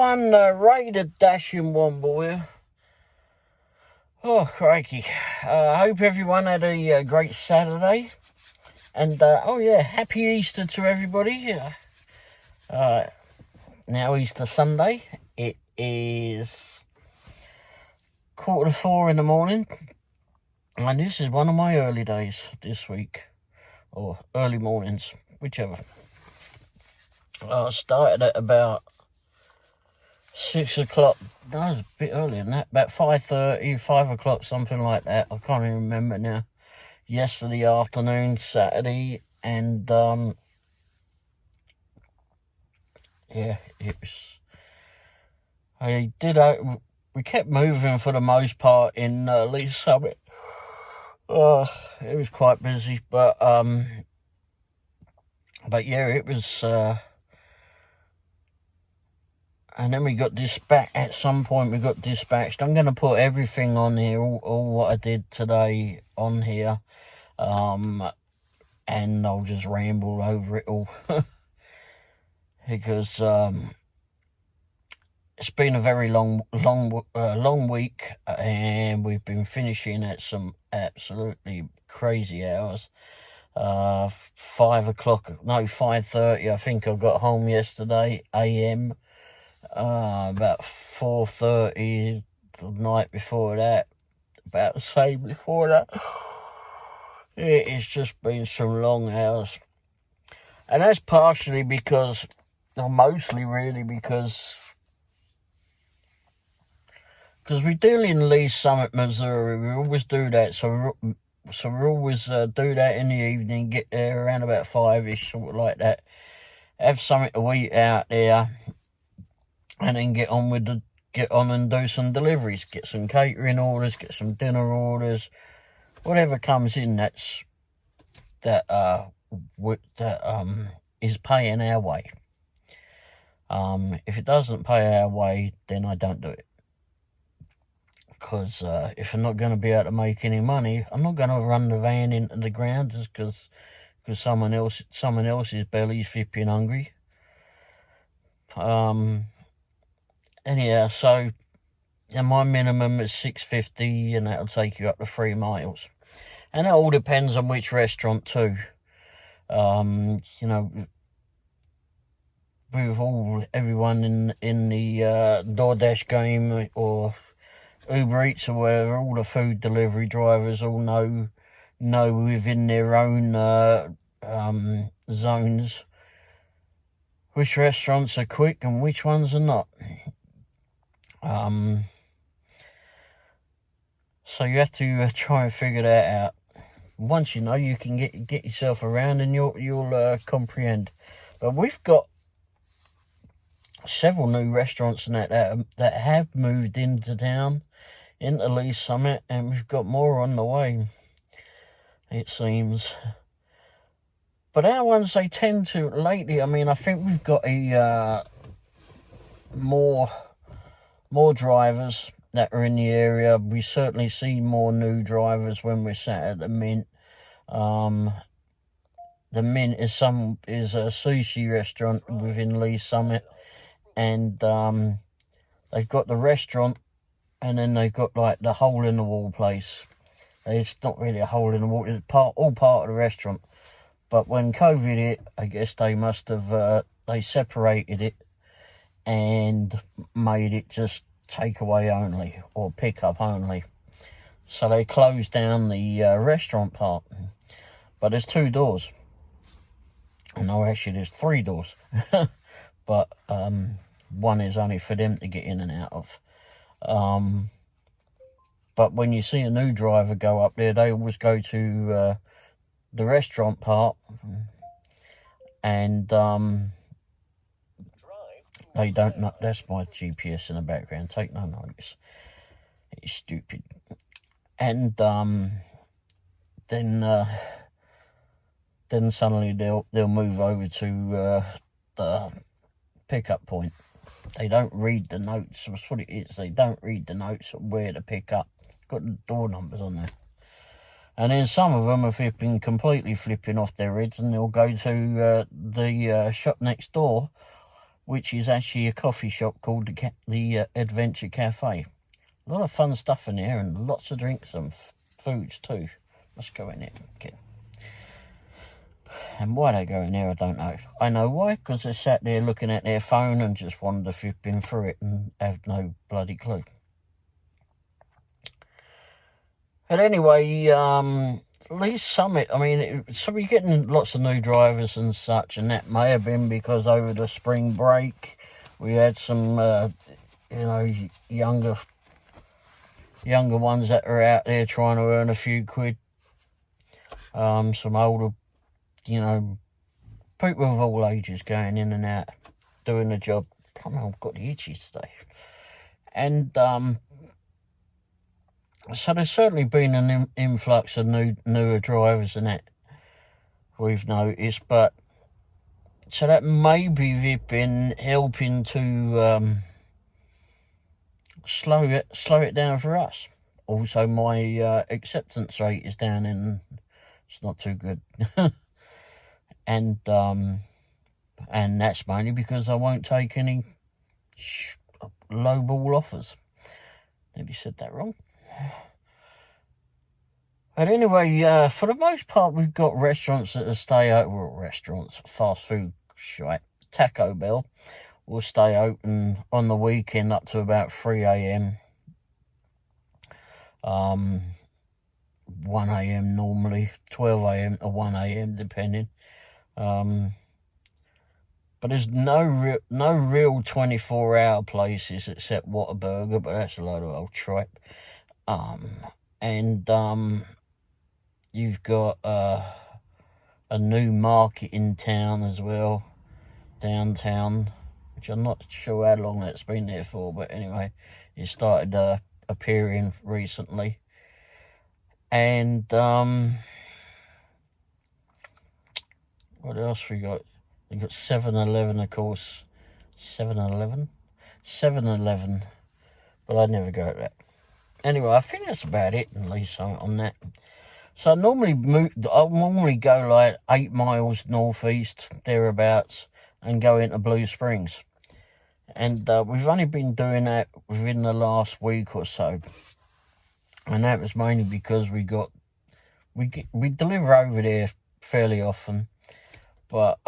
everyone, Ray the Dashing One Boy. Oh, crikey. I hope everyone had a great Saturday. And, happy Easter to everybody. Now Easter Sunday. It is 3:45 in the morning. And this is one of my early days this week. Or early mornings, whichever. I started at about 6 o'clock. No, it was a bit earlier than that. About 5:30, 5 o'clock, something like that. I can't even remember now. Yesterday afternoon, Saturday, and it was. We kept moving for the most part in Lee's Summit. It was quite busy, but yeah, it was. And then we got dispatched. At some point, we got dispatched. I'm going to put everything on here, all what I did today on here. And I'll just ramble over it all. Because it's been a very long week. And we've been finishing at some absolutely crazy hours. 5:30, I think I got home yesterday, AM. About 4:30 the night before that, about the same before that. It's just been some long hours, and that's partially because, or mostly really because we deal in Lee's Summit, Missouri. We always do that, so we always do that in the evening, get there around about 5ish, sort of like that, have something to eat out there, and then get on and do some deliveries, get some catering orders, get some dinner orders, whatever comes in that is paying our way. If it doesn't pay our way, then I don't do it. Because if I'm not going to be able to make any money, I'm not going to run the van into the ground just because someone else's belly's flipping hungry. Anyhow, so my minimum is $6.50, and that'll take you up to 3 miles. And that all depends on which restaurant too. With everyone in the Doordash game or Uber Eats or whatever, all the food delivery drivers all know within their own zones which restaurants are quick and which ones are not. So you have to try and figure that out. Once you know, you can get yourself around and you'll comprehend. But we've got several new restaurants and that have moved into town, into Lee's Summit, and we've got more on the way, it seems. But our ones, they tend to, lately, I mean, I think we've got a more drivers that are in the area. We certainly see more new drivers when we're sat at the Mint. The Mint is a sushi restaurant within Lee's Summit, and they've got the restaurant, and then they've got like the hole in the wall place. It's not really a hole in the wall; it's all part of the restaurant. But when COVID hit, I guess they must have they separated it and made it just takeaway only or pick up only. So they closed down the restaurant part. But there's 2 doors. No, actually there's 3 doors. But one is only for them to get in and out of. But when you see a new driver go up there, they always go to the restaurant part, and they don't know. That's my GPS in the background. Take no notice. It's stupid. And then suddenly they'll move over to the pickup point. They don't read the notes. That's what it is. They don't read the notes of where to pick up. Got the door numbers on there. And then some of them have been completely flipping off their heads, and they'll go to the shop next door which is actually a coffee shop called the Adventure Cafe. A lot of fun stuff in there, and lots of drinks and foods too. Let's go in there. Okay. And why they go in there, I don't know. I know why, because they sat there looking at their phone and just wanted to flip in through it and have no bloody clue. But anyway, Lee's Summit, I mean, so we're getting lots of new drivers and such, and that may have been because over the spring break we had some, younger ones that are out there trying to earn a few quid. Some older, people of all ages going in and out, doing the job. I've got the itchies today. And so there's certainly been an influx of newer drivers and that we've noticed, but so that maybe been helping to slow it down for us. Also, my acceptance rate is down, and it's not too good. And that's mainly because I won't take any lowball offers. Maybe said that wrong. But anyway, for the most part, we've got restaurants that stay open. Well, restaurants, fast food, right? Taco Bell will stay open on the weekend up to about 3 a.m. 1 a.m. normally, 12 a.m. to 1 a.m. depending. But there's no real 24-hour places except Whataburger, but that's a load of old tripe. You've got a new market in town as well, downtown, which I'm not sure how long that's been there for, but anyway, it started appearing recently. And what else we got? We got 7-Eleven, of course. 7-Eleven, but I never go to that. Anyway, I think that's about it, at least on that. So I normally go like 8 miles northeast, thereabouts, and go into Blue Springs. And we've only been doing that within the last week or so. And that was mainly because we deliver over there fairly often. But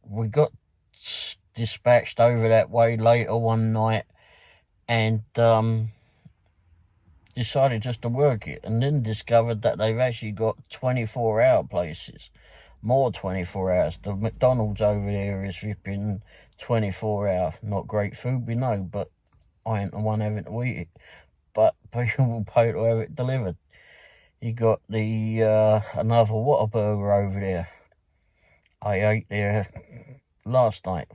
we got dispatched over that way later one night, and decided just to work it, and then discovered that they've actually got 24-hour places, more 24 hours. The McDonald's over there is ripping 24-hour. Not great food, we know, but I ain't the one having to eat it. But people will pay to have it delivered. You got the another Whataburger over there. I ate there last night.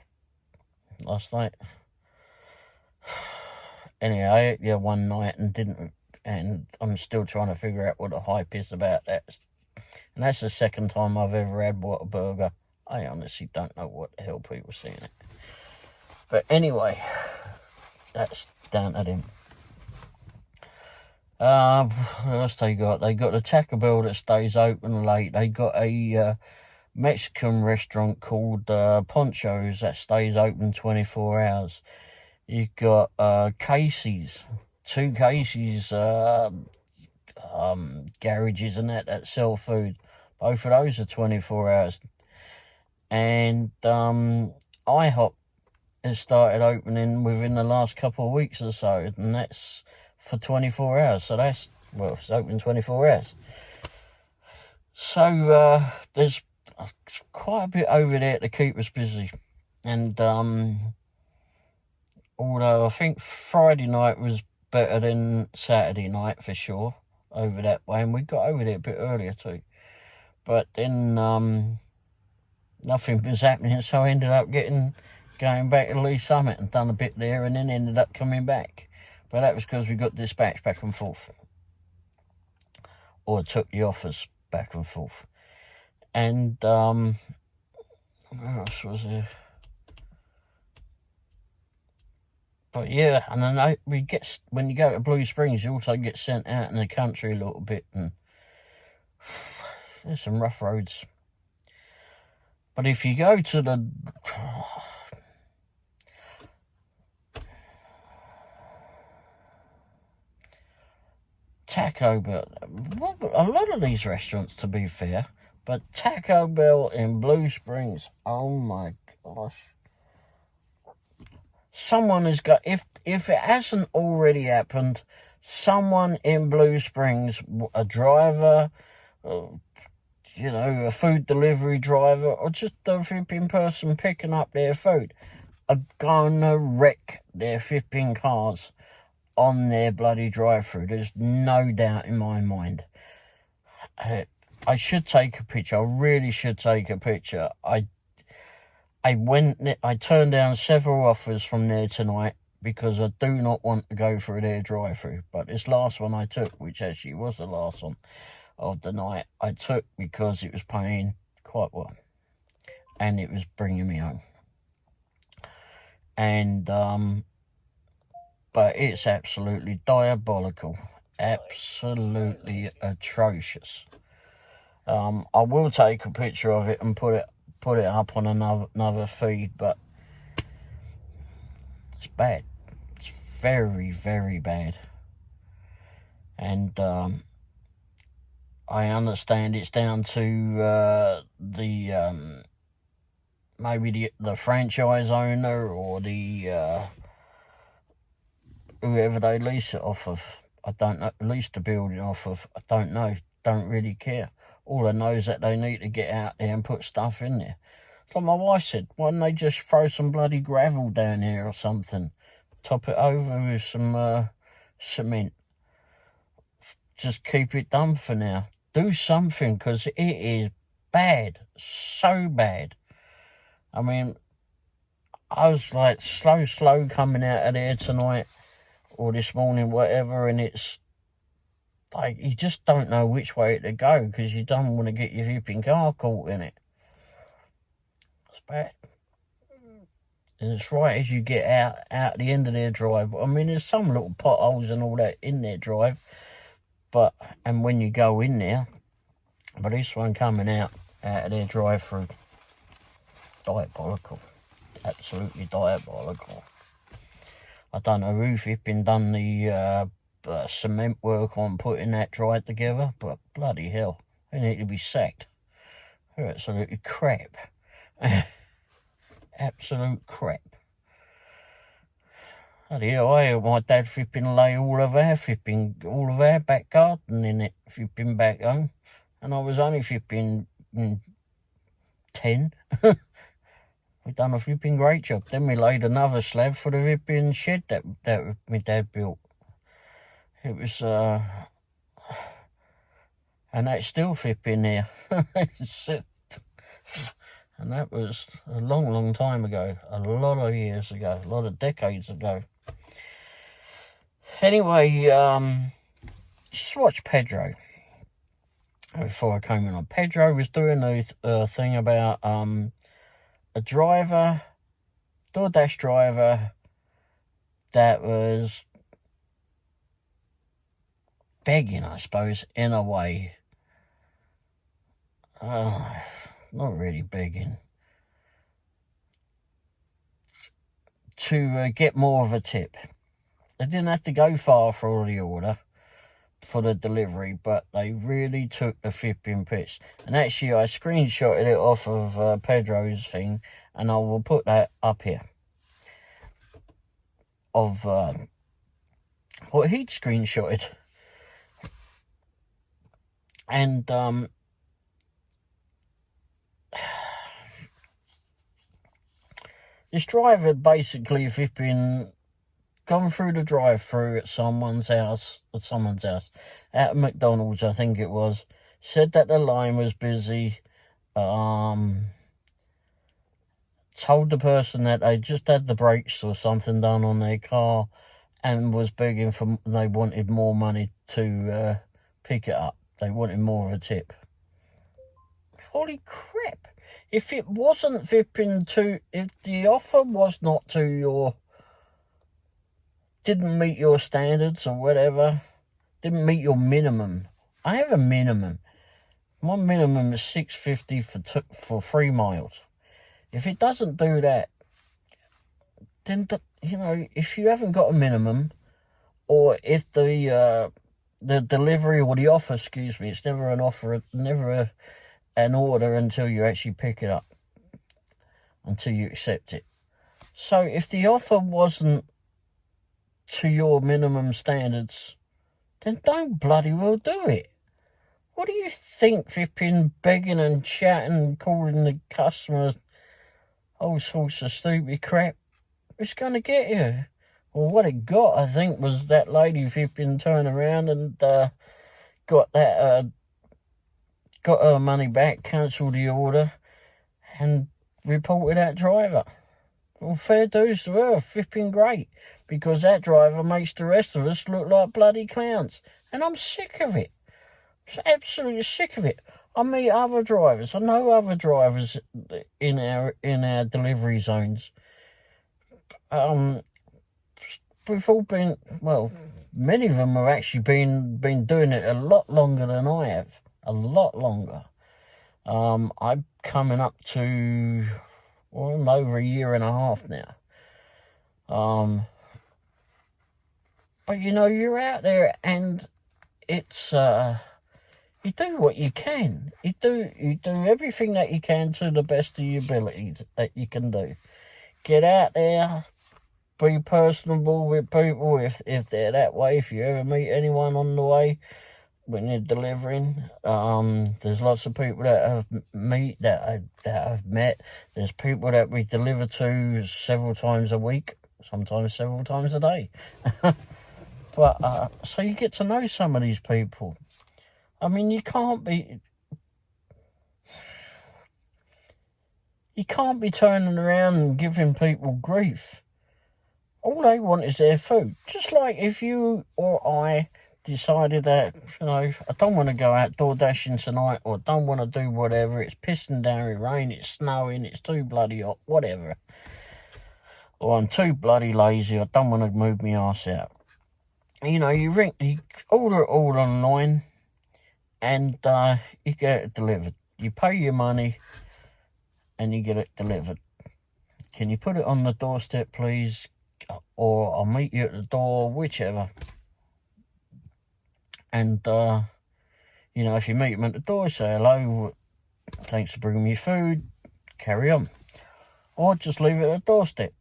Anyway, I ate there one night and I'm still trying to figure out what the hype is about that. And that's the second time I've ever had Whataburger. I honestly don't know what the hell people are seeing it. But anyway, that's down to them. What else they got? They got the Taco Bell that stays open late. They got a Mexican restaurant called Poncho's that stays open 24 hours. You got Casey's, 2 Casey's garages and that sell food. Both of those are 24 hours. And IHOP has started opening within the last couple of weeks or so, and that's for 24 hours. So it's open 24 hours. So there's quite a bit over there to keep us busy. And although I think Friday night was better than Saturday night for sure over that way, and we got over there a bit earlier too. But then nothing was happening, so I ended up going back to Lee Summit and done a bit there, and then ended up coming back. But that was because we got dispatched back and forth, or took the offers back and forth. And what else was there? But yeah, and then when you go to Blue Springs, you also get sent out in the country a little bit, and there's some rough roads. But if you go to the Taco Bell, a lot of these restaurants, to be fair, but Taco Bell in Blue Springs, oh my gosh. Someone has got, if it hasn't already happened, someone in Blue Springs, a driver, you know, a food delivery driver, or just a flipping person picking up their food, are gonna wreck their flipping cars on their bloody drive-through. There's no doubt in my mind. I should take a picture. I really should take a picture. I turned down several offers from there tonight because I do not want to go through their drive-through. But this last one I took, which actually was the last one of the night, I took because it was paying quite well. And it was bringing me home. And, but it's absolutely diabolical. Absolutely atrocious. I will take a picture of it and put it up on another feed, but it's bad. It's very, very bad. And I understand it's down to maybe the franchise owner or the whoever they lease it off of. I don't know. Lease the building off of. I don't know. Don't really care. All I know is that they need to get out there and put stuff in there. It's like my wife said, why don't they just throw some bloody gravel down here or something? Top it over with some cement. Just keep it done for now. Do something, because it is bad. So bad. I mean, I was like slow coming out of there tonight or this morning, whatever, and it's like you just don't know which way to go because you don't want to get your flipping car caught in it. It's bad. And it's right as you get out the end of their drive. I mean, there's some little potholes and all that in their drive, and when you go in there, but this one coming out of their drive-through, diabolical. Absolutely diabolical. I don't know who's been done the cement work on putting that drive together, but bloody hell, they need to be sacked. They're absolutely crap. Absolute crap. Bloody hell, I heard my dad flipping lay all of our back garden in it, flipping back home, and I was only flipping 10. We done a flipping great job. Then we laid another slab for the flipping shed that my dad built. It was, and that's still flipping there. And that was a long time ago. A lot of years ago. A lot of decades ago. Anyway, just watch Pedro. Before I came in on, Pedro was doing a thing about a driver, Doordash driver, that was begging, I suppose, in a way. Not really begging. To get more of a tip. They didn't have to go far for the order, for the delivery, but they really took the flipping piss. And actually, I screenshotted it off of Pedro's thing, and I will put that up here. Of what he'd screenshotted. And this driver basically flipping gone through the drive-through at someone's house, at McDonald's, I think it was. Said that the line was busy. Told the person that they just had the brakes or something done on their car, and was begging for, they wanted more money to pick it up. They wanted more of a tip. Holy crap. If it wasn't flipping to, if the offer was not to your, didn't meet your standards or whatever, didn't meet your minimum. I have a minimum. My minimum is $6.50 for 3 miles. If it doesn't do that, then if you haven't got a minimum, or if the delivery or the offer, it's never an offer, never an order until you actually pick it up, until you accept it. So if the offer wasn't to your minimum standards, then don't bloody well do it. What do you think, flipping begging and shouting, calling the customers all sorts of stupid crap? It's going to get you. Well, what it got, I think, was that lady flipping turned around and got her money back, cancelled the order, and reported that driver. Well, fair dues to her, flipping great, because that driver makes the rest of us look like bloody clowns. And I'm sick of it. I'm absolutely sick of it. I meet other drivers. I know other drivers in our delivery zones. We've all been, well, many of them have actually been doing it a lot longer than I have. A lot longer. I'm coming up to over a year and a half now. But you're out there and it's you do what you can. You do everything that you can to the best of your abilities that you can do. Get out there, be personable with people if they're that way. If you ever meet anyone on the way when you're delivering, there's lots of people that I've met. There's people that we deliver to several times a week, sometimes several times a day. But so you get to know some of these people. I mean, you can't be turning around and giving people grief. All they want is their food. Just like if you or I decided that, I don't want to go out door dashing tonight, or don't want to do whatever, it's pissing down with rain, it's snowing, it's too bloody hot, whatever. Or I'm too bloody lazy, I don't want to move my arse out. You order it all online, and you get it delivered. You pay your money, and you get it delivered. Can you put it on the doorstep, please? Or I'll meet you at the door, whichever. And, if you meet them at the door, say hello, thanks for bringing me food, carry on. Or just leave it at the doorstep.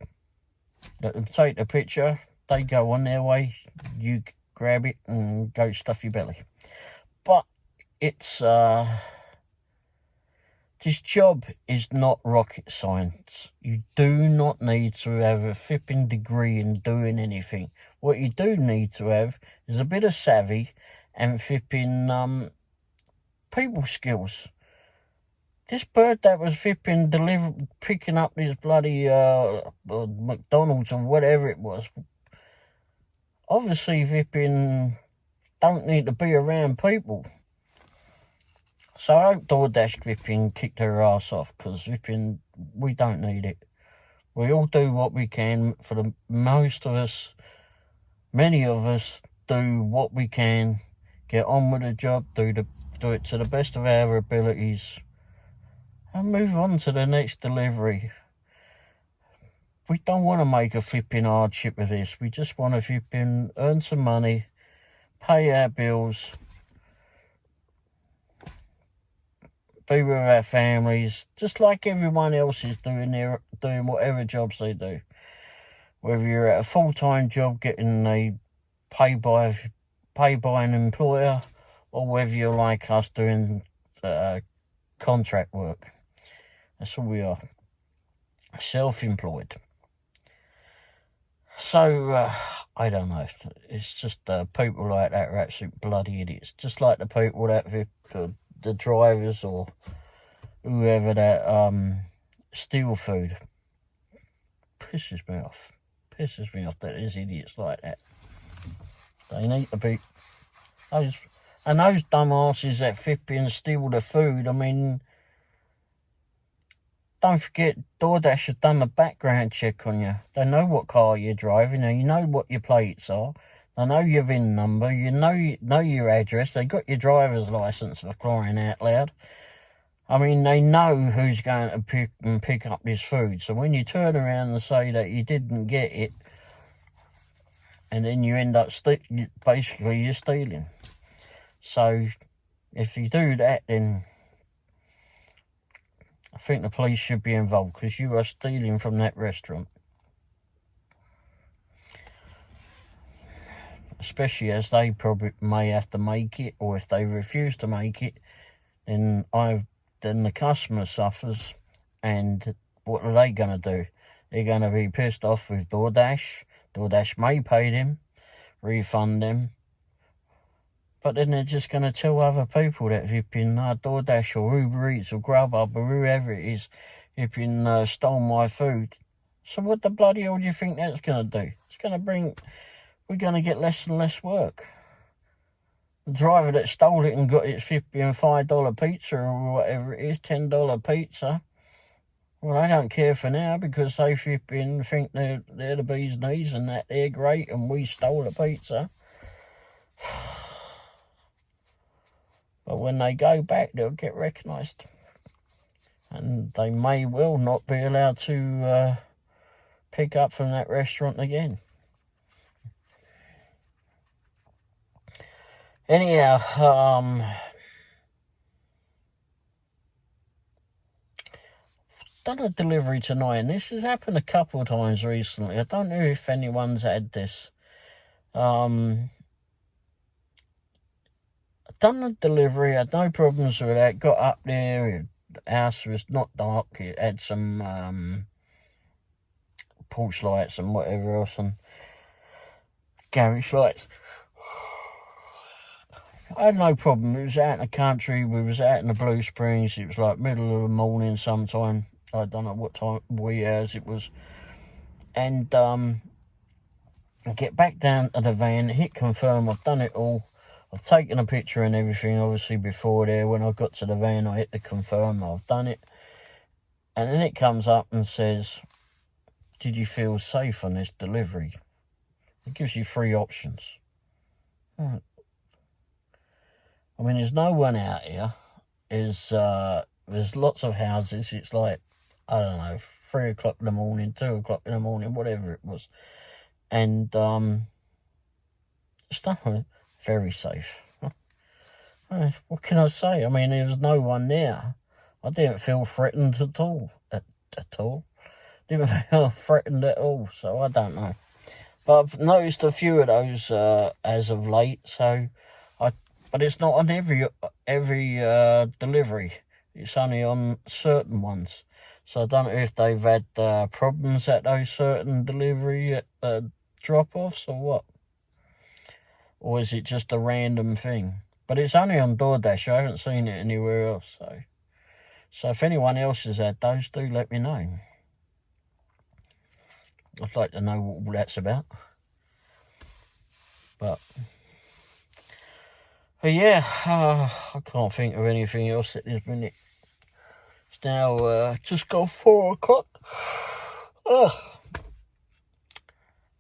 Let them take the picture, they go on their way, you grab it and go stuff your belly. But it's, this job is not rocket science. You do not need to have a flipping degree in doing anything. What you do need to have is a bit of savvy and flipping people skills. This bird that was flipping picking up this bloody McDonald's or whatever it was, obviously flipping don't need to be around people. So I hope Doordash flipping kicked her ass off, because flipping we don't need it. We all do what we can. For the most of us, many of us do what we can. Get on with the job, do it to the best of our abilities, and move on to the next delivery. We don't want to make a flipping hardship of this. We just want to flipping earn some money, pay our bills, be with our families, just like everyone else is doing whatever jobs they do. Whether you're at a full-time job getting a pay by an employer, or whether you're like us doing contract work. That's all we are. Self-employed. So, I don't know. It's just people like that are absolute bloody idiots. Just like the people that the drivers or whoever that steal food. Pisses me off that there's idiots like that. They need to be those dumbasses that flipping steal the food. I mean, don't forget DoorDash has done a background check on you. They know what car you're driving and you know what your plates are. They know your VIN number. You know your address. They got your driver's license, for crying out loud. I mean, they know who's going to pick up this food. So when you turn around and say that you didn't get it, and then you end up basically you're stealing. So if you do that, then I think the police should be involved, because you are stealing from that restaurant. Especially as they probably may have to make it, or if they refuse to make it, then the customer suffers. And what are they going to do? They're going to be pissed off with Doordash. Doordash may pay them, refund them, but then they're just going to tell other people that if you've been Doordash or Uber Eats or Grubhub or whoever it is, you've been stole my food. So what the bloody hell do you think that's going to do? It's going to bring... We're going to get less and less work. The driver that stole it and got its $5 pizza or whatever it is, $10 pizza, well, they don't care for now, because they think they're the bee's knees and that they're great and we stole the pizza. But when they go back, they'll get recognised. And they may well not be allowed to pick up from that restaurant again. Anyhow, done a delivery tonight, and this has happened a couple of times recently. I don't know if anyone's had this. Done a delivery, had no problems with that. Got up there, the house was not dark. It had some porch lights and whatever else, and garage lights. I had no problem. It was out in the country. We was out in the Blue Springs. It was like middle of the morning sometime. I don't know what time, wee hours it was. And I get back down to the van, hit confirm. I've done it all. I've taken a picture and everything, obviously, before there. When I got to the van, I hit the confirm. I've done it. And then it comes up and says, did you feel safe on this delivery? It gives you 3 options. I mean, there's no one out here. There's lots of houses. It's like, I don't know, 3 o'clock in the morning, 2 o'clock in the morning, whatever it was. And it's not very safe. What can I say? I mean, there was no one there. I didn't feel threatened at all. At all. Didn't feel threatened at all, so I don't know. But I've noticed a few of those as of late, so... But it's not on every delivery. It's only on certain ones. So I don't know if they've had problems at those certain delivery drop-offs or what. Or is it just a random thing? But it's only on Doordash. I haven't seen it anywhere else. So if anyone else has had those, do let me know. I'd like to know what all that's about. But yeah, I can't think of anything else at this minute. It's now just gone 4 o'clock.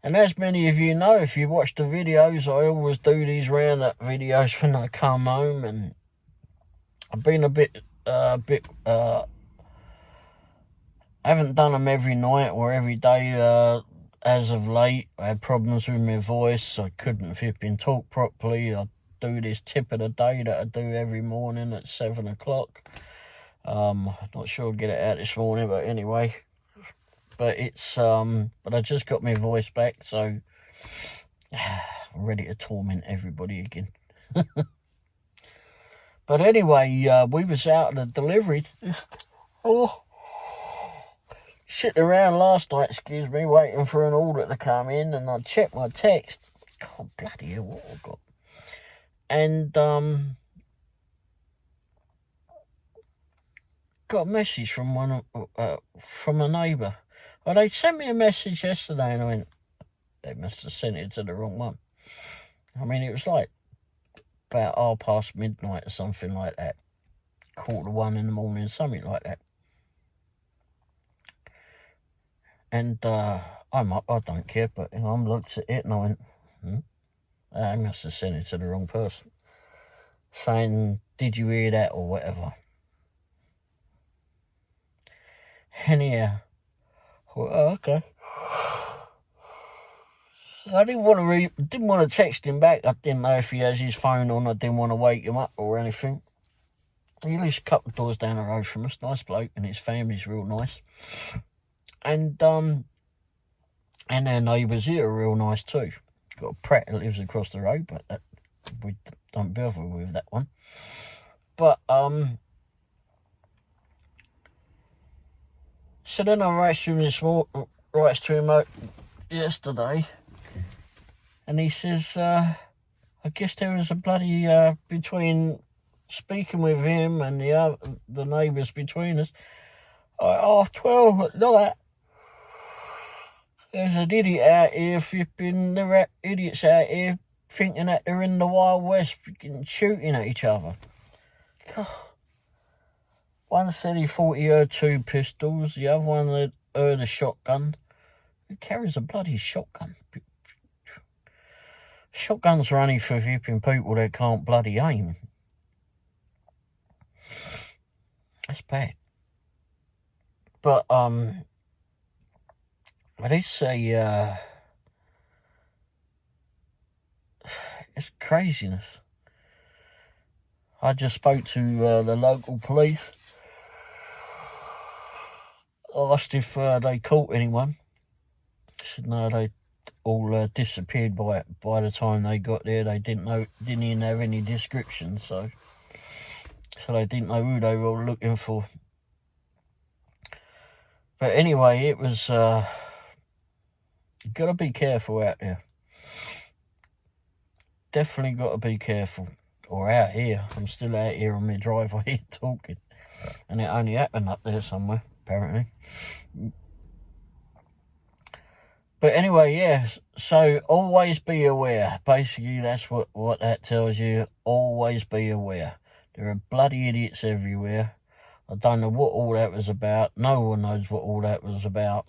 And as many of you know, if you watch the videos, I always do these roundup videos when I come home, and I've been a bit, I haven't done them every night or every day as of late. I had problems with my voice. I couldn't flipping talk properly. I do this tip of the day that I do every morning at 7 o'clock. Not sure I'll get it out this morning, but anyway. But it's, but I just got my voice back, so I'm ready to torment everybody again. But anyway, we was out at the delivery. Sitting around last night, waiting for an order to come in, and I checked my text. God, bloody hell, what I got. And got a message from from a neighbour. Well, they sent me a message yesterday, and I went, they must have sent it to the wrong one. I mean, it was like about midnight or something like that. 1:45 in the morning, something like that. And I don't care, but I looked at it and I went, I must have sent it to the wrong person. Saying, did you hear that or whatever? Anyhow, well, okay. I didn't want to text him back. I didn't know if he has his phone on. I didn't want to wake him up or anything. He lives a couple of doors down the road from us. Nice bloke, and his family's real nice. And their neighbours here are real nice too. Got a Pratt that lives across the road, but we don't bother with that one. But so then I writes to him yesterday, and he says, I guess there was a bloody between speaking with him and the neighbours between us. At 12:30, look at that. There's an idiot out here flipping. There are idiots out here thinking that they're in the Wild West, freaking shooting at each other. God. One said he thought he heard 2 pistols. The other one had heard a shotgun. Who carries a bloody shotgun? Shotguns are only for flipping people that can't bloody aim. That's bad. But it's it's craziness. I just spoke to the local police. Asked if they caught anyone. Said no, they all disappeared by the time they got there. They didn't even have any description, so they didn't know who they were looking for. But anyway, it was you gotta be careful out there. Definitely gotta be careful. Or out here. I'm still out here on my driveway talking. And it only happened up there somewhere, apparently. But anyway, yeah, so always be aware. Basically, that's what that tells you. Always be aware. There are bloody idiots everywhere. I don't know what all that was about. No one knows what all that was about.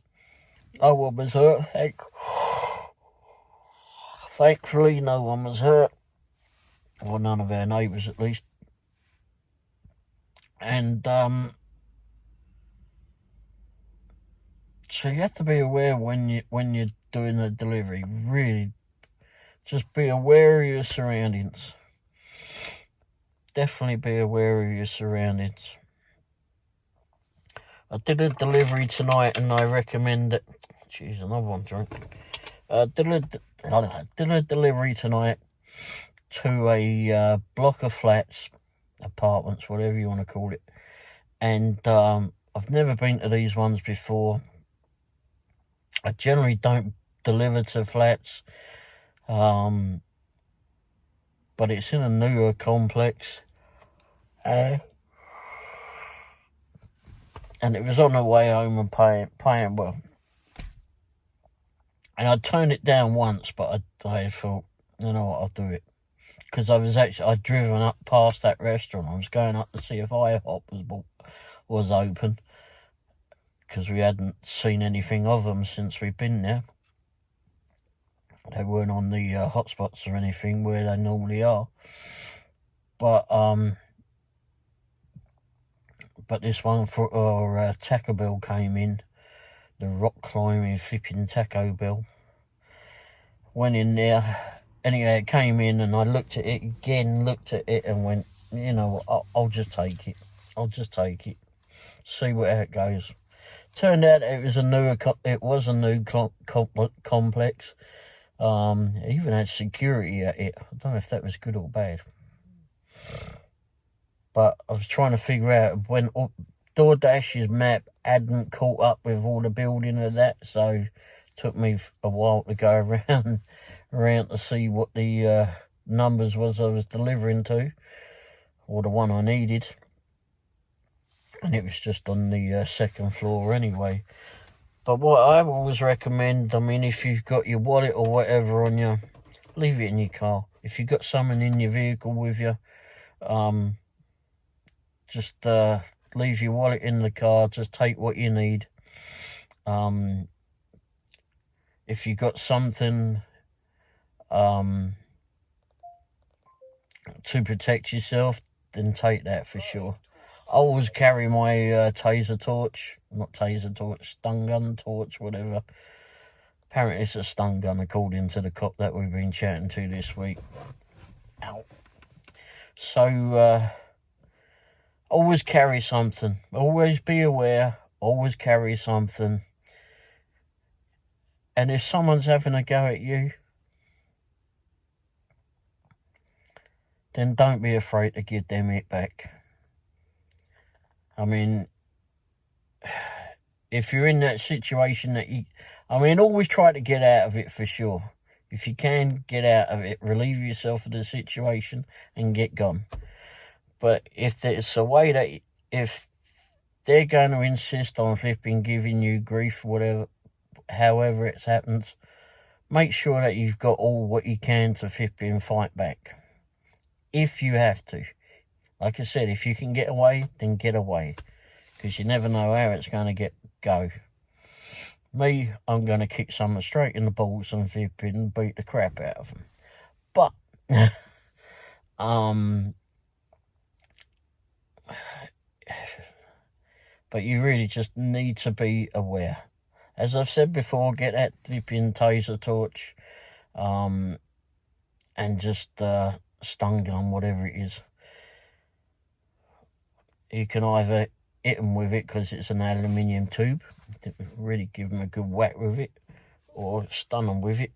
No one was hurt. Thankfully, no one was hurt. Well, none of our neighbours, at least. And so you have to be aware when you're doing the delivery. Really, just be aware of your surroundings. Definitely be aware of your surroundings. I did a delivery tonight, and I recommend it. Jeez, another one drunk. Did a delivery tonight to a block of flats, apartments, whatever you want to call it. And I've never been to these ones before. I generally don't deliver to flats, but it's in a newer complex. And it was on the way home and paying well. And I turned it down once, but I thought, you know what, I'll do it. Because I'd driven up past that restaurant. I was going up to see if IHOP was open. Because we hadn't seen anything of them since we've been there. They weren't on the hotspots or anything where they normally are. But this one for Taco Bell came in. The rock climbing flipping Taco Bell. Went in there. Anyway, it came in and I looked at it again, and went, you know what, I'll just take it. See where it goes. Turned out it was a new complex. It even had security at it. I don't know if that was good or bad. But I was trying to figure out when Doordash's map hadn't caught up with all the building of that, so it took me a while to go around to see what the numbers was I was delivering to, or the one I needed. And it was just on the second floor anyway. But what I always recommend, I mean, if you've got your wallet or whatever on you, leave it in your car. If you've got someone in your vehicle with you, just leave your wallet in the car. Just take what you need. If you've got something to protect yourself, then take that for sure. I always carry my taser torch. Not taser torch, stun gun torch, whatever. Apparently it's a stun gun according to the cop that we've been chatting to this week. Ow. So, always carry something. Always be aware. Always carry something. And if someone's having a go at you, then don't be afraid to give them it back. I mean, if you're in that situation that always try to get out of it for sure. If you can get out of it, relieve yourself of the situation and get gone. But if there's a way that, if they're going to insist on flipping giving you grief, whatever, however it happens, make sure that you've got all what you can to flipping fight back. If you have to. Like I said, if you can get away, then get away. Because you never know how it's going to go. Me, I'm going to kick someone straight in the balls and flipping beat the crap out of them. But, but you really just need to be aware. As I've said before, get that flipping taser torch, and just stun gun, whatever it is. You can either hit them with it because it's an aluminium tube, really give them a good whack with it, or stun them with it.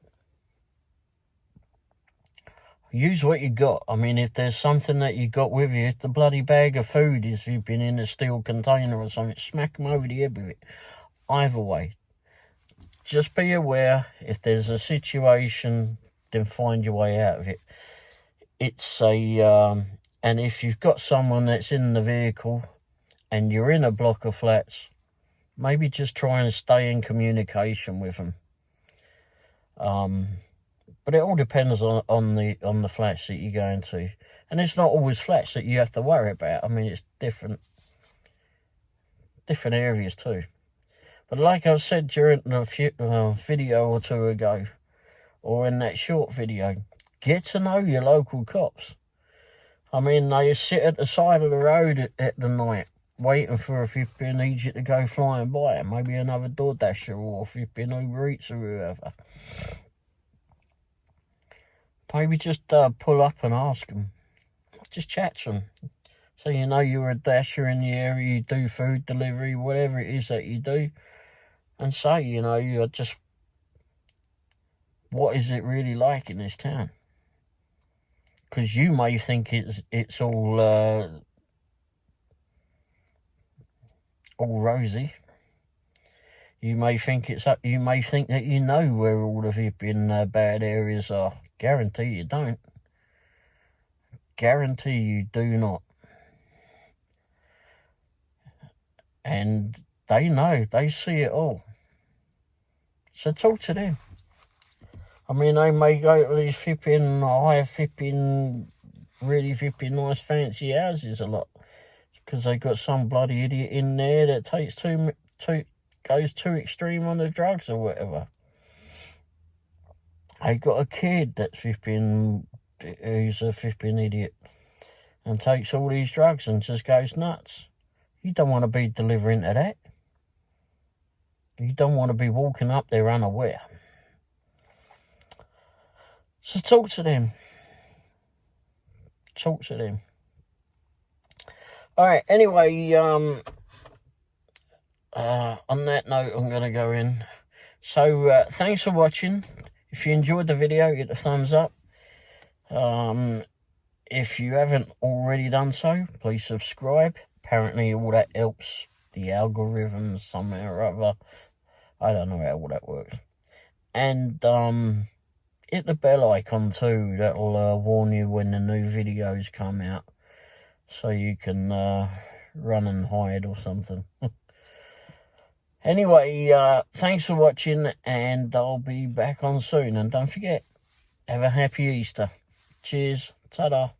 Use what you got. I mean, if there's something that you got with you, if the bloody bag of food is you've been in a steel container or something, smack them over the head with it. Either way, just be aware. If there's a situation, then find your way out of it. It's a and if you've got someone that's in the vehicle and you're in a block of flats, maybe just try and stay in communication with them. But it all depends on the flats that you're going to. And it's not always flats that you have to worry about. I mean, it's different areas too. But like I said during the video or two ago, or in that short video, get to know your local cops. I mean, they sit at the side of the road at the night, waiting for a flipping Egypt to go flying by, maybe another Doordasher or flipping Uber Eats or whoever. Maybe just pull up and ask them. Just chat to them. So you know you're a dasher in the area, you do food delivery, whatever it is that you do. And say, you know, you're just, what is it really like in this town? Because you may think it's all rosy. You may think that you know where all the flipping bad areas are. Guarantee you don't. Guarantee you do not. And they know, they see it all. So talk to them. I mean, they may go to these flipping high flipping, really flipping nice fancy houses a lot, because they got some bloody idiot in there that goes too extreme on the drugs or whatever. They got a kid that's who's a flipping idiot and takes all these drugs and just goes nuts. You don't want to be delivering to that. You don't want to be walking up there unaware. So talk to them. Talk to them. Alright, anyway, on that note, I'm going to go in. So, thanks for watching. If you enjoyed the video, hit the thumbs up. If you haven't already done so, please subscribe. Apparently all that helps the algorithms somehow or other. I don't know how all that works. And hit the bell icon too. That'll warn you when the new videos come out, so you can run and hide or something. Anyway, thanks for watching, and I'll be back on soon. And don't forget, have a happy Easter. Cheers. Ta-da.